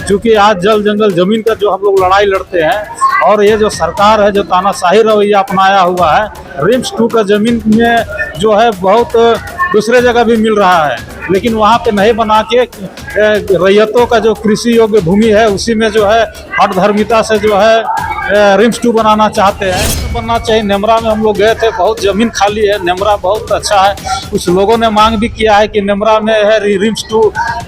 क्योंकि आज जल जंगल जमीन का जो हम लोग लड़ाई लड़ते हैं और ये जो सरकार है जो तानाशाही रवैया अपनाया हुआ है, रिम्स 2 का जमीन में जो है बहुत दूसरे जगह भी मिल रहा है, लेकिन वहाँ पे नहीं बना के रैयतों का जो कृषि योग्य भूमि है उसी में जो है हठधर्मिता से जो है रिम्स 2 बनाना चाहते हैं। बनना चाहिए। नेमरा में हम लोग गए थे, बहुत ज़मीन खाली है, नेमरा बहुत अच्छा है। कुछ लोगों ने मांग भी किया है कि नेमरा में है रिम्स 2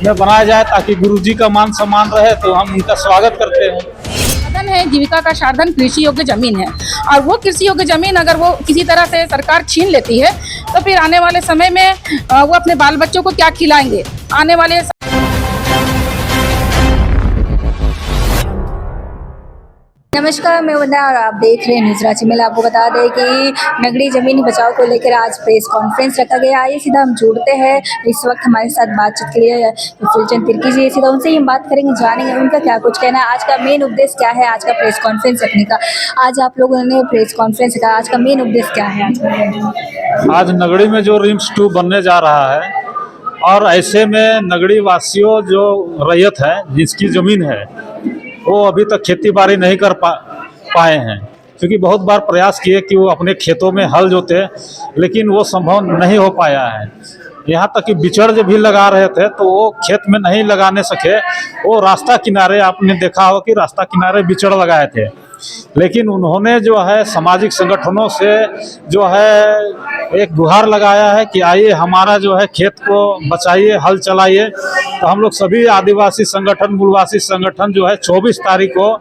में बनाया जाए ताकि गुरुजी का मान सम्मान रहे, तो हम उनका स्वागत करते हैं। साधन है, जीविका का साधन कृषि योग्य जमीन है, और वो कृषि योग्य जमीन अगर वो किसी तरह से सरकार छीन लेती है तो फिर आने वाले समय में वो अपने बाल बच्चों को क्या खिलाएंगे। आने वाले नमस्कार, मैं वंदना और आप देख रहे हैं न्यूज़ रांची में। आपको बता दें कि नगड़ी जमीनी बचाव को लेकर आज प्रेस कॉन्फ्रेंस रखा गया। आइए सीधा हम जुड़ते हैं इस वक्त हमारे साथ बातचीत के लिए फुलचंद तिर्की जी, सीधा उनसे ही हम बात करेंगे, जानेंगे उनका क्या कुछ कहना है। आज का मेन उद्देश्य क्या है आज का प्रेस कॉन्फ्रेंस रखने का? आज आप लोगों ने प्रेस कॉन्फ्रेंस रखा, आज का मेन उद्देश्य क्या है? आज नगड़ी में जो रिम्स 2 बनने जा रहा है और ऐसे में नगड़ी वासियों जो रैयत है जिसकी ज़मीन है वो अभी तक खेती बाड़ी नहीं कर पाए हैं, क्योंकि बहुत बार प्रयास किए कि वो अपने खेतों में हल जोते, लेकिन वो संभव नहीं हो पाया है। यहाँ तक कि बिचड़ जो भी लगा रहे थे तो वो खेत में नहीं लगाने सके। वो रास्ता किनारे, आपने देखा हो कि रास्ता किनारे बिचड़ लगाए थे, लेकिन उन्होंने जो है सामाजिक संगठनों से जो है एक गुहार लगाया है कि आइए हमारा जो है खेत को बचाइए, हल चलाइए। तो हम लोग सभी आदिवासी संगठन, मूलवासी संगठन जो है 24 तारीख को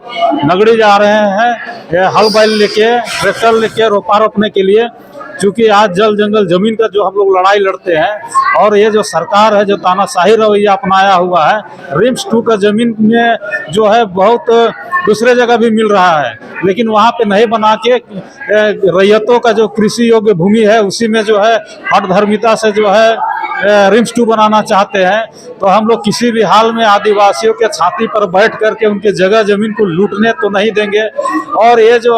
नगड़ी जा रहे हैं हल बैल लेके, ट्रैक्टर लेके रोपा रोपने के लिए, क्योंकि आज जल जंगल जमीन का जो हम लोग लड़ाई लड़ते हैं और ये जो सरकार है जो तानाशाही रवैया अपनाया हुआ है, रिम्स 2 का जमीन में जो है बहुत दूसरे जगह भी मिल रहा है, लेकिन वहाँ पे नहीं बना के रैयतों का जो कृषि योग्य भूमि है उसी में जो है हठधर्मिता से जो है रिम्स 2 बनाना चाहते हैं। तो हम लोग किसी भी हाल में आदिवासियों के छाती पर बैठ करके उनके जगह जमीन को लूटने तो नहीं देंगे। और ये जो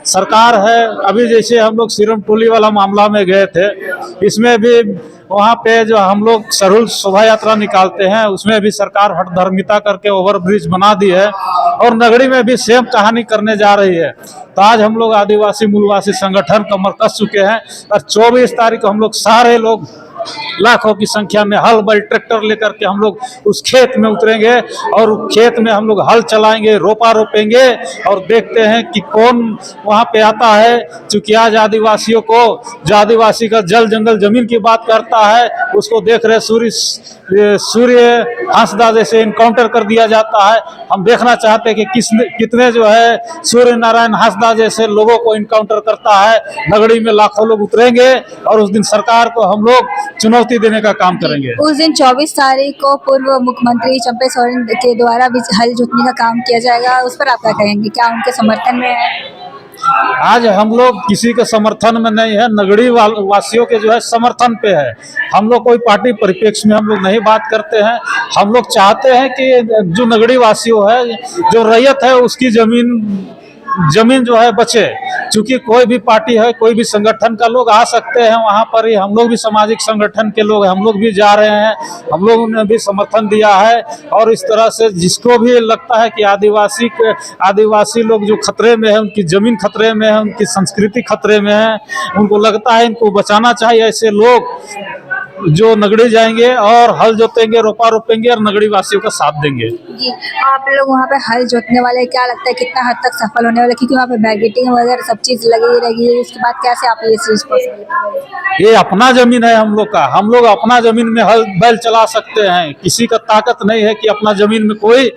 सरकार है, अभी जैसे हम लोग सिरम टोली वाला मामला में गए थे, इसमें भी वहाँ पे जो हम लोग सरूल शोभा यात्रा निकालते हैं उसमें भी सरकार हठधर्मिता करके ओवरब्रिज बना दी है, और नगड़ी में भी सेम कहानी करने जा रही है। तो आज हम लोग आदिवासी मूलवासी संगठन कमर कस चुके हैं और 24 तारीख को हम लोग सारे लोग लाखों की संख्या में हल बैल ट्रैक्टर लेकर के हम लोग उस खेत में उतरेंगे और खेत में हम लोग हल चलाएंगे, रोपा रोपेंगे और देखते हैं कि कौन वहाँ पे आता है। चूँकि आज आदिवासियों को, जो आदिवासी का जल जंगल जमीन की बात करता है, उसको देख रहे सूर्य हांसदा जैसे इनकाउंटर कर दिया जाता है। हम देखना चाहते हैं कि कितने जो है सूर्य नारायण हांसदा जैसे लोगों को इनकाउंटर करता है। नगड़ी में लाखों लोग उतरेंगे और उस दिन सरकार को हम लोग चुनौती देने का काम करेंगे। उस दिन 24 तारीख को पूर्व मुख्यमंत्री चंपे सोरेन के द्वारा भी हल जोतने का काम किया जाएगा, उस पर आप क्या कहेंगे? क्या उनके समर्थन में है? आज हम लोग किसी के समर्थन में नहीं है, नगड़ी वासियों के जो है समर्थन पे है। हम लोग कोई पार्टी परिप्रेक्ष्य में हम लोग नहीं बात करते हैं। हम लोग चाहते हैं कि जो नगड़ी वासियों है, जो रैयत है, उसकी जमीन जो है बचे। क्योंकि कोई भी पार्टी है, कोई भी संगठन का लोग आ सकते हैं वहाँ पर ही। हम लोग भी सामाजिक संगठन के लोग, हम लोग भी जा रहे हैं, हम लोगों ने भी समर्थन दिया है। और इस तरह से जिसको भी लगता है कि आदिवासी लोग जो खतरे में है, उनकी जमीन खतरे में है, उनकी संस्कृति खतरे में है, उनको लगता है इनको बचाना चाहिए, ऐसे लोग जो नगड़ी जाएंगे और हल जोतेंगे, रोपा रोपेंगे और नगड़ी वासियों का साथ देंगे। जी, आप लोग वहाँ पे हल जोतने वाले, क्या लगता है कितना हद तक सफल होने वाले? क्योंकि वहाँ पे बैरिकेडिंग वगैरह सब चीज़ लगी रहेगी, उसके बाद कैसे आप ये चीज़ पॉसिबल? ये अपना जमीन है हम लोग का, हम लोग अपना जमीन में हल बैल चला सकते हैं। किसी का ताकत नहीं है कि अपना जमीन में कोई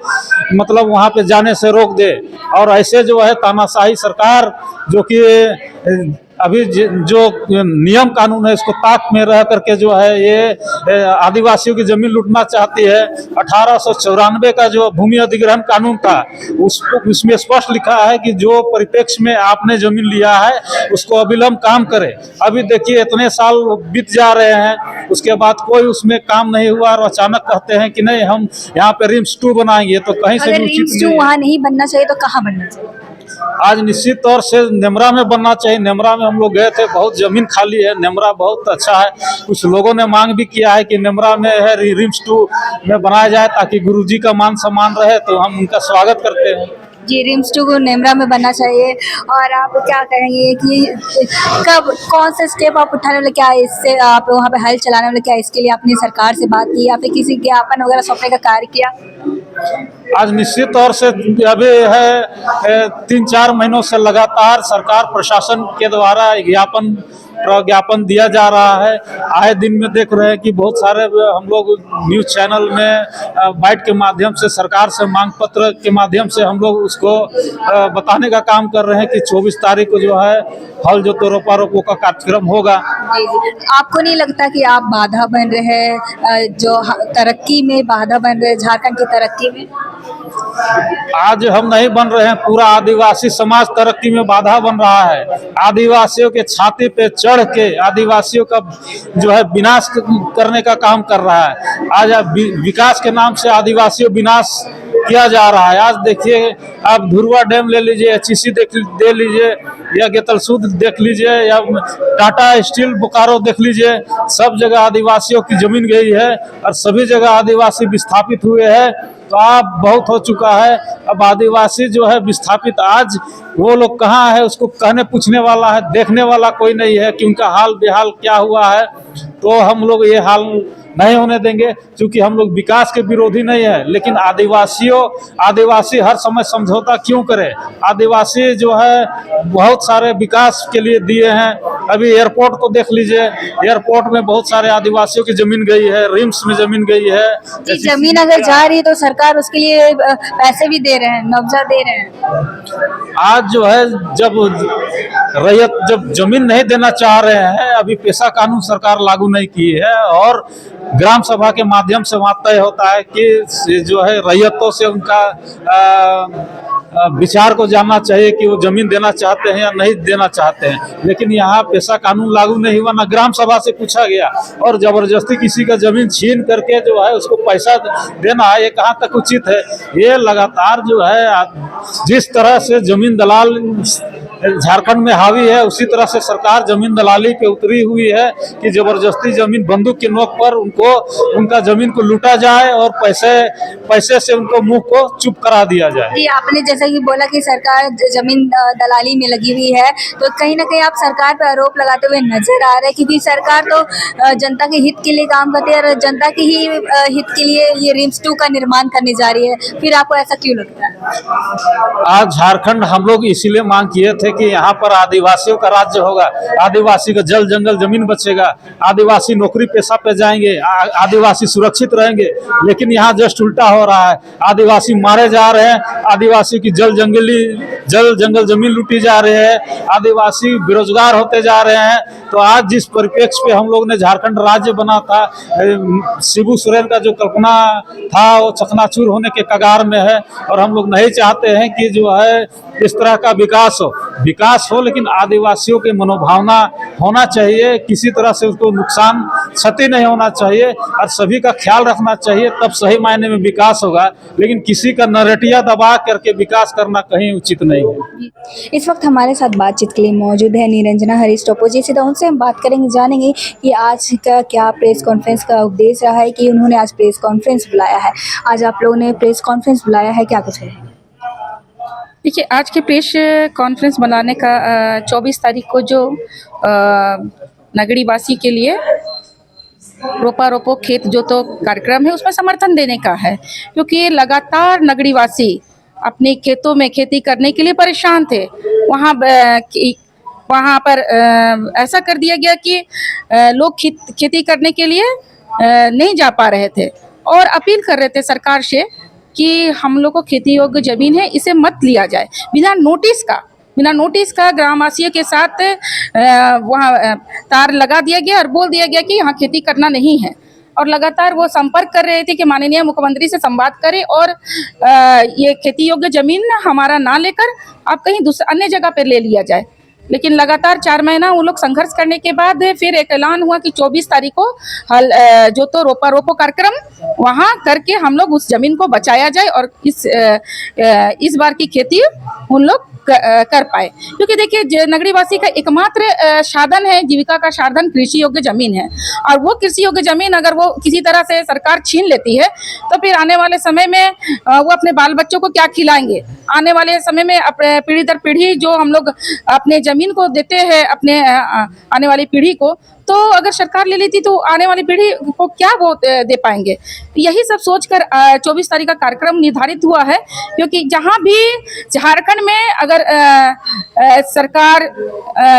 मतलब वहाँ पे जाने से रोक दे। और ऐसे जो है तानाशाही सरकार जो कि अभी जो नियम कानून है इसको ताक में रह करके जो है ये आदिवासियों की जमीन लूटना चाहती है। 1894 का जो भूमि अधिग्रहण कानून था उसमें स्पष्ट लिखा है कि जो परिप्रेक्ष्य में आपने जमीन लिया है उसको अविलंब काम करे। अभी देखिए इतने साल बीत जा रहे हैं, उसके बाद कोई उसमें काम नहीं हुआ और अचानक कहते हैं कि नहीं हम यहाँ पे रिम्स 2 बनाएंगे। तो कहीं से भी उचित नहीं है। वहाँ नहीं बनना चाहिए तो कहाँ बनना चाहिए? आज निश्चित तौर से नेमरा में बनना चाहिए। नेमरा में हम लोग गए थे, बहुत ज़मीन खाली है, नेमरा बहुत अच्छा है। कुछ लोगों ने मांग भी किया है कि नेमरा में है रिम्स 2 में बनाया जाए ताकि गुरुजी का मान सम्मान रहे, तो हम उनका स्वागत करते हैं। जी, रिम्स 2 को नेमरा में बनना चाहिए। और आप क्या कहेंगे कि कब कौन से स्टेप आप उठाने वाले, क्या इससे आप वहाँ पे हल चलाने वाले, क्या इसके लिए आपने सरकार से बात की या फिर किसी ज्ञापन वगैरह सौंपने का कार्य किया? आज निश्चित तौर से अभी है 3-4 महीनों से लगातार सरकार प्रशासन के द्वारा प्रज्ञापन दिया जा रहा है। आए दिन में देख रहे हैं कि बहुत सारे हम लोग न्यूज़ चैनल में बाइट के माध्यम से, सरकार से मांग पत्र के माध्यम से हम लोग उसको बताने का काम कर रहे हैं कि 24 तारीख को जो है हल जोतो रोपा रोपो का कार्यक्रम होगा। जी जी, आपको नहीं लगता कि आप बाधा बन रहे हैं, जो तरक्की में बाधा बन रहे हैं, झारखंड की तरक्की में? आज हम नहीं बन रहे हैं, पूरा आदिवासी समाज तरक्की में बाधा बन रहा है। आदिवासियों के छाती पे चढ़ के आदिवासियों का जो है विनाश करने का काम कर रहा है। आज विकास के नाम से आदिवासियों विनाश किया जा रहा है। आज देखिए, आप धुरवा डैम ले लीजिए, HEC दे लीजिए, या गेतलसूद देख लीजिए, या टाटा स्टील बोकारो देख लीजिए, सब जगह आदिवासियों की जमीन गई है और सभी जगह आदिवासी विस्थापित हुए हैं। तो आप बहुत हो चुका है। अब आदिवासी जो है विस्थापित, आज वो लोग कहाँ है उसको कहने पूछने वाला है, देखने वाला कोई नहीं है कि उनका हाल बेहाल क्या हुआ है। तो हम लोग ये हाल नहीं होने देंगे, क्योंकि हम लोग विकास के विरोधी नहीं है, लेकिन आदिवासी हर समय समझौता क्यों करे? आदिवासी जो है बहुत सारे विकास के लिए दिए हैं। अभी एयरपोर्ट को देख लीजिए, एयरपोर्ट में बहुत सारे आदिवासियों की जमीन गई है, रिम्स में जमीन गई है। जमीन अगर जा रही है तो सरकार उसके लिए पैसे भी दे रहे हैं, मुआवजा दे रहे हैं। आज जो है जब जमीन नहीं देना चाह रहे हैं, अभी पेशा कानून सरकार लागू नहीं की है और ग्राम सभा के माध्यम से वहाँ तय होता है कि जो है रैयतों से उनका विचार को जानना चाहिए कि वो जमीन देना चाहते हैं या नहीं देना चाहते हैं। लेकिन यहाँ पेशा कानून लागू नहीं हुआ, ना ग्राम सभा से पूछा गया, और जबरदस्ती किसी का जमीन छीन करके जो है उसको पैसा देना है, ये कहाँ तक उचित है? ये लगातार जो है जिस तरह से जमीन दलाल झारखंड में हावी है, उसी तरह से सरकार जमीन दलाली पे उतरी हुई है कि जबरदस्ती जमीन बंदूक की नोक पर उनका जमीन को लूटा जाए और पैसे से उनको मुंह को चुप करा दिया जाए। जी, आपने जैसा कि बोला कि सरकार जमीन दलाली में लगी हुई है, तो कहीं ना कहीं आप सरकार पर आरोप लगाते हुए नजर आ रहे हैं, क्योंकि सरकार तो जनता के हित के लिए काम करती है और जनता के ही हित के लिए ये रिम्स 2 का निर्माण करने जा रही है। फिर आपको ऐसा क्यों लगता है? आज झारखंड हम लोग इसीलिए मांग किए थे कि यहाँ पर आदिवासियों का राज्य होगा, आदिवासी का जल जंगल जमीन बचेगा, आदिवासी नौकरी पेशा पे जाएंगे, आदिवासी सुरक्षित रहेंगे। लेकिन यहाँ जस्ट उल्टा हो रहा है, आदिवासी मारे जा रहे हैं, आदिवासी की जल जंगल जमीन लूटी जा रही है, आदिवासी बेरोजगार होते जा रहे हैं। तो आज जिस परिप्रेक्ष्य पे हम लोग ने झारखंड राज्य बना था, शिबू सोरेन का जो कल्पना था वो चकनाचूर होने के कगार में है, और हम लोग नहीं चाहते हैं कि जो है इस तरह का विकास हो, लेकिन आदिवासियों की मनोभावना होना चाहिए, किसी तरह से उसको नुकसान क्षति नहीं होना चाहिए और सभी का ख्याल रखना चाहिए, तब सही मायने में विकास होगा। लेकिन किसी का नरटिया दबा करके विकास करना कहीं उचित नहीं है। इस वक्त हमारे साथ बातचीत के लिए मौजूद है निरंजना हरीश टोपो जी। सीधा उनसे हम बात करेंगे, जानेंगे कि आज का क्या प्रेस कॉन्फ्रेंस का उद्देश्य रहा है कि उन्होंने आज प्रेस कॉन्फ्रेंस बुलाया है। आज आप लोगों ने प्रेस कॉन्फ्रेंस बुलाया है, क्या कुछ है? देखिए, आज के प्रेस कॉन्फ्रेंस बनाने का 24 तारीख को जो नगरीवासी के लिए रोपा रोपो खेत जोतो कार्यक्रम है उसमें समर्थन देने का है, क्योंकि लगातार नगरीवासी अपने खेतों में खेती करने के लिए परेशान थे। वहाँ पर ऐसा कर दिया गया कि लोग खेती करने के लिए नहीं जा पा रहे थे और अपील कर रहे थे सरकार से कि हम लोग को खेती योग्य जमीन है, इसे मत लिया जाए। बिना नोटिस का ग्रामवासियों के साथ वहाँ तार लगा दिया गया और बोल दिया गया कि यहाँ खेती करना नहीं है। और लगातार वो संपर्क कर रहे थे कि माननीय मुख्यमंत्री से संवाद करें और ये खेती योग्य जमीन हमारा ना लेकर आप कहीं अन्य जगह पर ले लिया जाए। लेकिन लगातार 4 महीना वो लोग संघर्ष करने के बाद फिर एक ऐलान हुआ कि 24 तारीख को जोतो रोपा रोपो कार्यक्रम वहाँ करके हम लोग उस जमीन को बचाया जाए और इस बार की खेती उन लोग कर पाए। क्योंकि देखिए नगरीवासी का एकमात्र साधन है, जीविका का साधन कृषि योग्य जमीन है, और वो कृषि योग्य जमीन अगर वो किसी तरह से सरकार छीन लेती है तो फिर आने वाले समय में वो अपने बाल बच्चों को क्या खिलाएंगे। आने वाले समय में अपने पीढ़ी दर पीढ़ी जो हम लोग अपने जमीन को देते हैं अपने आने वाली पीढ़ी को, तो अगर सरकार ले लेती तो आने वाली पीढ़ी को क्या वो दे पाएंगे। यही सब सोचकर 24 तारीख का कार्यक्रम निर्धारित हुआ है। क्योंकि जहां भी झारखंड में अगर सरकार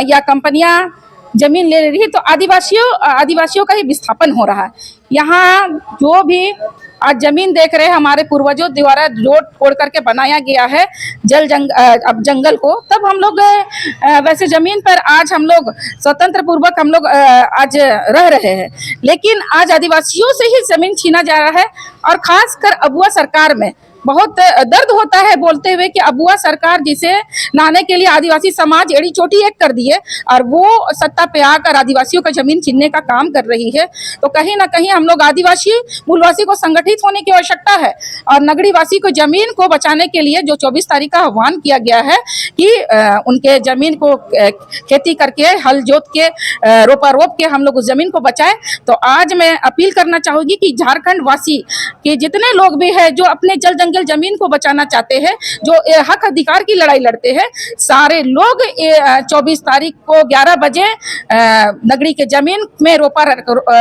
या कंपनियां जमीन ले रही है तो आदिवासियों का ही विस्थापन हो रहा है। यहाँ जो भी आज जमीन देख रहे हैं हमारे पूर्वजों द्वारा रोड तोड़ करके बनाया गया है अब जंगल को, तब हम लोग वैसे जमीन पर आज हम लोग स्वतंत्र पूर्वक हम लोग आज रह रहे हैं। लेकिन आज आदिवासियों से ही जमीन छीना जा रहा है, और खासकर अबुआ सरकार में बहुत दर्द होता है बोलते हुए कि अबुआ सरकार जिसे लाने के लिए आदिवासी समाज एड़ी चोटी एक कर दिए और वो सत्ता पे आकर आदिवासियों का जमीन छीनने का काम कर रही है। तो कहीं ना कहीं हम लोग आदिवासी मूलवासी को संगठित होने की आवश्यकता है, और नगरीवासी को जमीन को बचाने के लिए जो 24 तारीख का आह्वान किया गया है कि उनके जमीन को खेती करके हल जोत के रोपा रोप के हम लोग उस जमीन को बचाएं। तो आज मैं अपील करना चाहूंगी कि झारखंड वासी के जितने लोग भी है जो अपने जल जंगल जमीन को बचाना चाहते हैं, जो हक अधिकार की लड़ाई लड़ते हैं, सारे लोग 24 तारीख को 11 बजे नगरी के जमीन में रोपा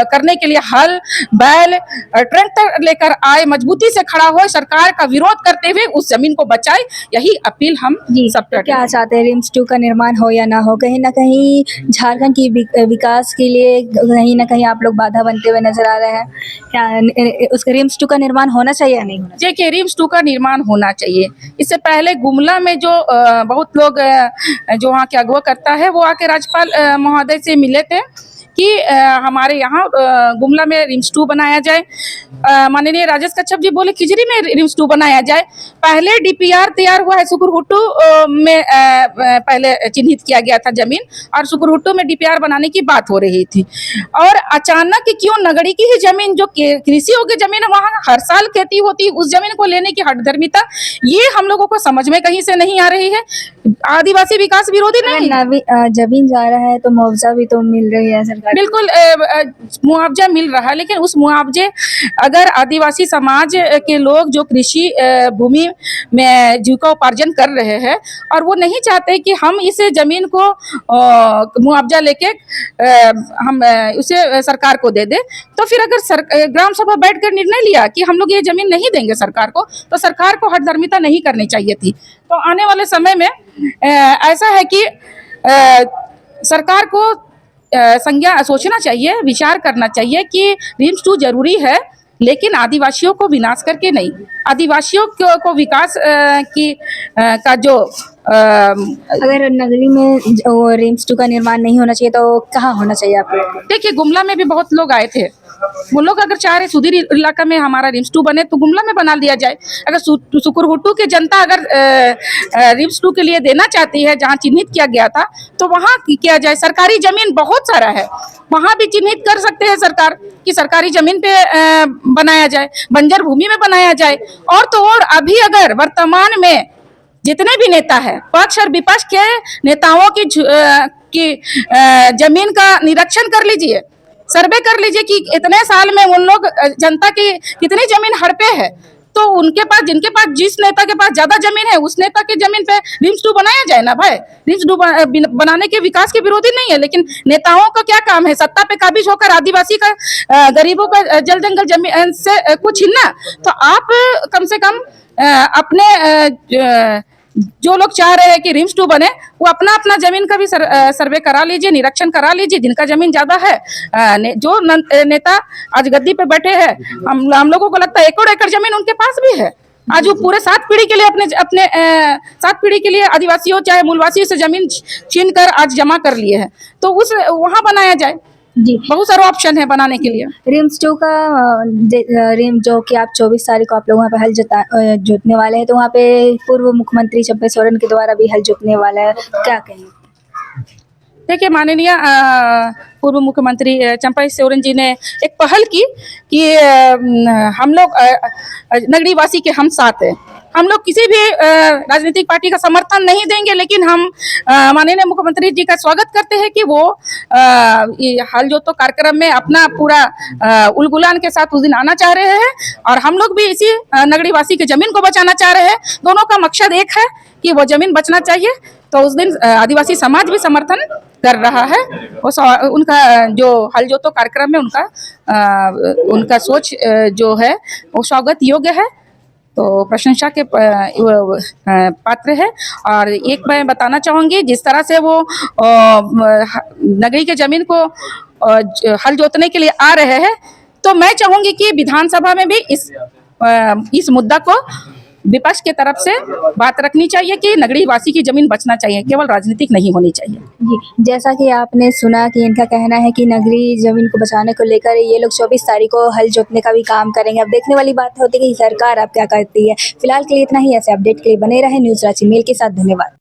करने के लिए हल बैल ट्रैक्टर लेकर आए, मजबूती से खड़ा हो, सरकार का विरोध करते हुए उस जमीन को बचाए। यही अपील हम सब करते हैं। क्या चाहते हैं, रिम्स 2 का निर्माण हो या ना हो, कहीं ना कहीं झारखंड की विकास के लिए कहीं ना कहीं आप लोग बाधा बनते हुए नजर आ रहे हैं। क्या उसका रिम्स 2 का निर्माण होना चाहिए या नहीं होना चाहिए? देखिए रिम्स 2 का निर्माण होना चाहिए। इससे पहले गुमला में जो बहुत लोग जो वहाँ के अगवा करता है वो आके राज्यपाल महोदय से मिले थे कि हमारे यहाँ गुमला में रिम्स 2 बनाया जाए। माननीय राजेश कच्छप जी बोले खिजरी में रिम्स 2 बनाया जाए। पहले डीपीआर तैयार हुआ है सुकुरहुट्टू में पहले चिन्हित किया गया था जमीन, और सुकुरहुट्टू में डीपीआर बनाने की बात हो रही थी। और अचानक क्यों नगड़ी की ही जमीन जो कृषि योग्य जमीन है वहाँ हर साल खेती होती, उस जमीन को लेने की हठधर्मिता ये हम लोगों को समझ में कहीं से नहीं आ रही है। आदिवासी विकास विरोधी नहीं, जमीन जा रहा है तो मुआवजा भी तो मिल रही है सरकार, बिल्कुल मुआवजा मिल रहा है, लेकिन उस मुआवजे अगर आदिवासी समाज के लोग जो कृषि भूमि में जीविका उपार्जन कर रहे हैं और वो नहीं चाहते कि हम इस जमीन को मुआवजा लेके हम उसे सरकार को दे दे, तो फिर अगर ग्राम सभा बैठकर निर्णय लिया कि हम लोग ये जमीन नहीं देंगे सरकार को, तो सरकार को हठधर्मिता नहीं करनी चाहिए थी। तो आने वाले समय में ऐसा है कि सरकार को संज्ञा सोचना चाहिए, विचार करना चाहिए कि रिम्स 2 जरूरी है, लेकिन आदिवासियों को विनाश करके नहीं, आदिवासियों को विकास का जो अगर नगरी में रिम्स 2 का निर्माण नहीं होना चाहिए तो कहाँ होना चाहिए आप लोग को? देखिए गुमला में भी बहुत लोग आए थे, वो लोग अगर चाह रहे सुदूर इलाका में हमारा रिम्स 2 बने तो गुमला में बना दिया जाए। अगर सुकुरहुट्टू की जनता अगर रिम्स 2 के लिए देना चाहती है जहाँ चिन्हित किया गया था तो वहाँ किया जाए। सरकारी जमीन बहुत सारा है, वहाँ भी चिन्हित कर सकते हैं सरकार कि सरकारी जमीन पे बनाया जाए, बंजर भूमि में बनाया जाए। और तो और अभी अगर वर्तमान में जितने भी नेता है पक्ष और विपक्ष के नेताओं की जमीन का निरीक्षण कर लीजिए, सर्वे कर लीजिए कि इतने साल में उन लोग जनता की कितनी जमीन हड़पे है। तो उनके पास जिनके पास जिस नेता के पास ज्यादा जमीन है उस नेता की जमीन पे रिम्स 2 बनाया जाए ना भाई। रिम्स 2 बनाने के विकास के विरोधी नहीं है, लेकिन नेताओं का क्या काम है सत्ता पे काबिज होकर आदिवासी का गरीबों का जल जंगल जमीन से कुछ छीनना। तो आप कम से कम अपने जो लोग चाह रहे हैं कि रिम्स 2 बने वो अपना अपना जमीन का भी सर्वे करा लीजिए, निरीक्षण करा लीजिए। जिनका जमीन ज्यादा है जो नेता आज गद्दी पे बैठे हैं, हम लोगों को लगता है एकड़ एकड़ जमीन उनके पास भी है। आज वो पूरे 7 पीढ़ी के लिए अपने 7 पीढ़ी के लिए आदिवासियों चाहे मूलवासियों से जमीन छीन कर आज जमा कर लिए हैं, तो उस वहाँ बनाया जाए। जी बहुत सारे ऑप्शन है बनाने के लिए। रिम्स 2 का रिम जो कि आप 24 तारीख को आप लोग वहाँ पे हल जोतने वाले हैं, तो वहाँ पे पूर्व मुख्यमंत्री चंपा सोरेन के द्वारा भी हल जोतने वाला है, क्या कहेंगे? देखिए माननीय पूर्व मुख्यमंत्री चंपा सोरेन जी ने एक पहल की कि हम लोग नगरीवासी के हम साथ हैं, हम लोग किसी भी राजनीतिक पार्टी का समर्थन नहीं देंगे, लेकिन हम माननीय मुख्यमंत्री जी का स्वागत करते हैं कि वो ये हल जोतो कार्यक्रम में अपना पूरा उलगुलान के साथ उस दिन आना चाह रहे हैं, और हम लोग भी इसी नगड़ी वासी की जमीन को बचाना चाह रहे हैं। दोनों का मकसद एक है कि वो जमीन बचना चाहिए। तो उस दिन आदिवासी समाज भी समर्थन कर रहा है। वो उनका जो हल जोतो कार्यक्रम में उनका सोच जो है वो स्वागत योग्य है, तो प्रशंसा के पात्र है। और एक मैं बताना चाहूँगी, जिस तरह से वो नगरी के जमीन को हल जोतने के लिए आ रहे हैं, तो मैं चाहूँगी कि विधानसभा में भी इस मुद्दा को विपक्ष के तरफ से बात रखनी चाहिए कि नगरी वासी की जमीन बचना चाहिए, केवल राजनीतिक नहीं होनी चाहिए। जी, जैसा कि आपने सुना कि इनका कहना है कि नगरी जमीन को बचाने को लेकर ये लोग 24 तारीख को हल जोतने का भी काम करेंगे। अब देखने वाली बात होती है कि सरकार अब क्या करती है। फिलहाल के लिए इतना ही। ऐसे अपडेट के लिए बने रहे न्यूज़ रांची मेल के साथ। धन्यवाद।